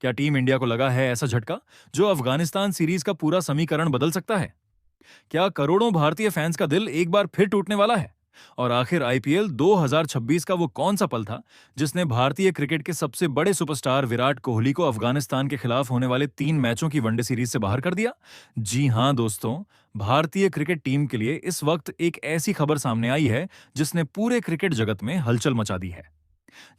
क्या team India को लगा है ऐसा झटका जो अफगानिस्तान सीरीज का पूरा समीकरण बदल सकता है? क्या करोड़ों भारतीय फैंस का दिल एक बार फिर टूटने वाला है? और आखिर आईपीएल 2026 का वो कौन सा पल था जिसने भारतीय क्रिकेट के सबसे बड़े सुपरस्टार विराट कोहली को अफगानिस्तान के खिलाफ होने वाले 3 मैचों की वनडे सीरीज से बाहर कर दिया? जी हां दोस्तों, भारतीय क्रिकेट टीम के लिए इस वक्त एक ऐसी खबर सामने आई है जिसने पूरे क्रिकेट जगत में हलचल मचा दी है।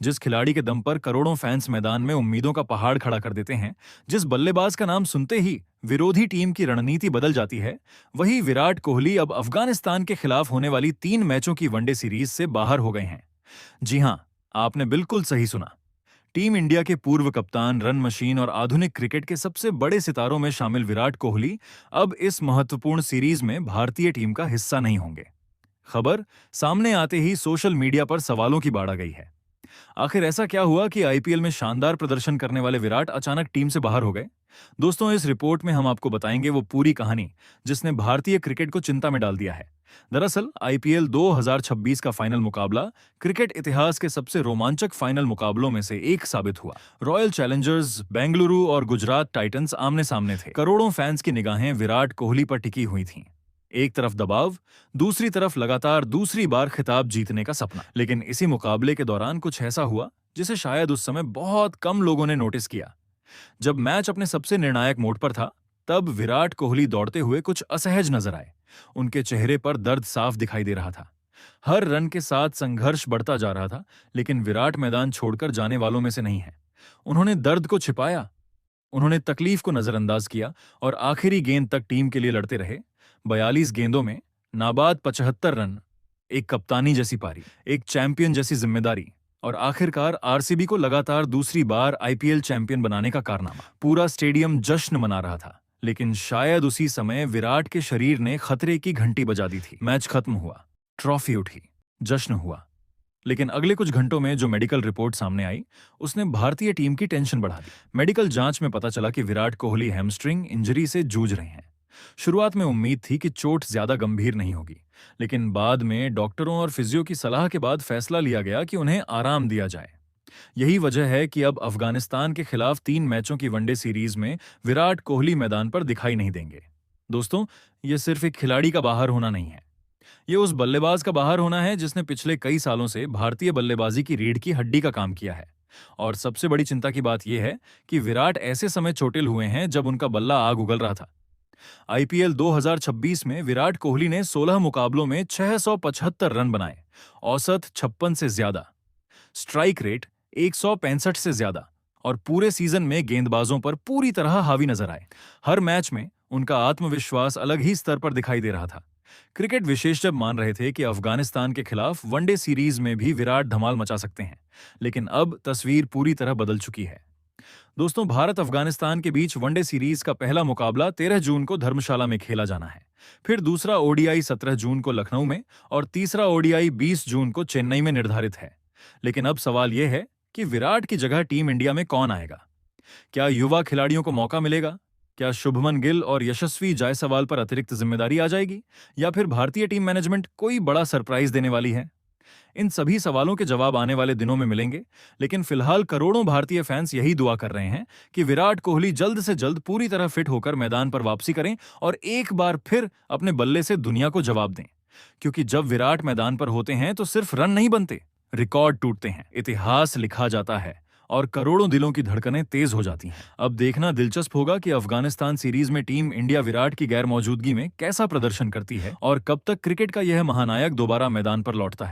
जिस खिलाड़ी के दम पर करोड़ों फैंस मैदान में उम्मीदों का पहाड़ खड़ा कर देते हैं, जिस बल्लेबाज का नाम सुनते ही विरोधी टीम की रणनीति बदल जाती है, वही विराट कोहली अब अफगानिस्तान के खिलाफ होने वाली 3 मैचों की वनडे सीरीज से बाहर हो गए हैं। जी हां, आपने बिल्कुल सही सुना। टीम इंडिया के पूर्व कप्तान, रन मशीन और आधुनिक क्रिकेट के सबसे बड़े सितारों में शामिल विराट कोहली अब इस महत्वपूर्ण सीरीज में भारतीय टीम का हिस्सा नहीं होंगे। खबर सामने आते ही सोशल मीडिया पर सवालों की बाढ़ आ गई है। आखिर ऐसा क्या हुआ कि आईपीएल में शानदार प्रदर्शन करने वाले विराट अचानक टीम से बाहर हो गए? दोस्तों, इस रिपोर्ट में हम आपको बताएंगे वो पूरी कहानी जिसने भारतीय क्रिकेट को चिंता में डाल दिया है। दरअसल आईपीएल 2026 का फाइनल मुकाबला क्रिकेट इतिहास के सबसे रोमांचक फाइनल मुकाबलों में से एक साबित हुआ। रॉयल चैलेंजर्स बेंगलुरु और गुजरात टाइटंस आमने सामने थे। करोड़ों फैंस की निगाहें विराट कोहली पर टिकी हुई थीं। एक तरफ दबाव, दूसरी तरफ लगातार दूसरी बार खिताब जीतने का सपना। लेकिन इसी मुकाबले के दौरान कुछ ऐसा हुआ जिसे शायद उस समय बहुत कम लोगों ने नोटिस किया। जब मैच अपने सबसे निर्णायक मोड़ पर था, तब विराट कोहली दौड़ते हुए कुछ असहज नजर आए। उनके चेहरे पर दर्द साफ दिखाई दे रहा था। हर रन के साथ संघर्ष बढ़ता जा रहा था, लेकिन विराट मैदान छोड़कर जाने वालों में से नहीं है। उन्होंने दर्द को छिपाया, उन्होंने तकलीफ को नजरअंदाज किया और आखिरी गेंद तक टीम के लिए लड़ते रहे। 42 गेंदों में नाबाद 75 रन, एक कप्तानी जैसी पारी, एक चैंपियन जैसी जिम्मेदारी और आखिरकार आरसीबी को लगातार दूसरी बार आईपीएल चैंपियन बनाने का कारनामा। पूरा स्टेडियम जश्न मना रहा था, लेकिन शायद उसी समय विराट के शरीर ने खतरे की घंटी बजा दी थी। मैच खत्म हुआ, ट्रॉफी उठी, जश्न हुआ, लेकिन अगले कुछ घंटों में जो मेडिकल रिपोर्ट सामने आई, उसने भारतीय टीम की टेंशन बढ़ा दी। मेडिकल जांच में पता चला कि विराट कोहली हैमस्ट्रिंग इंजरी से जूझ रहे हैं। शुरुआत में उम्मीद थी कि चोट ज्यादा गंभीर नहीं होगी, लेकिन बाद में डॉक्टरों और फिजियो की सलाह के बाद फैसला लिया गया कि उन्हें आराम दिया जाए। यही वजह है कि अब अफगानिस्तान के खिलाफ 3 मैचों की वनडे सीरीज में विराट कोहली मैदान पर दिखाई नहीं देंगे। दोस्तों, ये सिर्फ एक खिलाड़ी का बाहर होना नहीं है, ये उस बल्लेबाज का बाहर होना है जिसने पिछले कई सालों से भारतीय बल्लेबाजी की रीढ़ की हड्डी का काम किया है। और सबसे बड़ी चिंता की बात यह है कि विराट ऐसे समय चोटिल हुए हैं जब उनका बल्ला आग उगल रहा था। आईपीएल 2026 में विराट कोहली ने 16 मुकाबलों में 675 रन बनाए, औसत 56 से ज्यादा, स्ट्राइक रेट 165 से ज्यादा और पूरे सीजन में गेंदबाजों पर पूरी तरह हावी नजर आए। हर मैच में उनका आत्मविश्वास अलग ही स्तर पर दिखाई दे रहा था। क्रिकेट विशेषज्ञ मान रहे थे कि अफगानिस्तान के खिलाफ वनडे सीरीज में भी विराट धमाल मचा सकते हैं, लेकिन अब तस्वीर पूरी तरह बदल चुकी है। दोस्तों, भारत अफगानिस्तान के बीच वनडे सीरीज का पहला मुकाबला 13 जून को धर्मशाला में खेला जाना है। फिर दूसरा ओडीआई 17 जून को लखनऊ में और तीसरा ओडीआई 20 जून को चेन्नई में निर्धारित है। लेकिन अब सवाल यह है कि विराट की जगह टीम इंडिया में कौन आएगा? क्या युवा खिलाड़ियों को मौका मिलेगा? क्या शुभमन गिल और यशस्वी जायसवाल पर अतिरिक्त जिम्मेदारी आ जाएगी, या फिर भारतीय टीम मैनेजमेंट कोई बड़ा सरप्राइज देने वाली है? इन सभी सवालों के जवाब आने वाले दिनों में मिलेंगे, लेकिन फिलहाल करोड़ों भारतीय फैंस यही दुआ कर रहे हैं कि विराट कोहली जल्द से जल्द पूरी तरह फिट होकर मैदान पर वापसी करें और एक बार फिर अपने बल्ले से दुनिया को जवाब दें। क्योंकि जब विराट मैदान पर होते हैं तो सिर्फ रन नहीं बनते, रिकॉर्ड टूटते हैं, इतिहास लिखा जाता है और करोड़ों दिलों की धड़कनें तेज हो जाती हैं। अब देखना दिलचस्प होगा कि अफगानिस्तान सीरीज में टीम इंडिया विराट की गैर मौजूदगी में कैसा प्रदर्शन करती है और कब तक क्रिकेट का यह महानायक दोबारा मैदान पर लौटता है।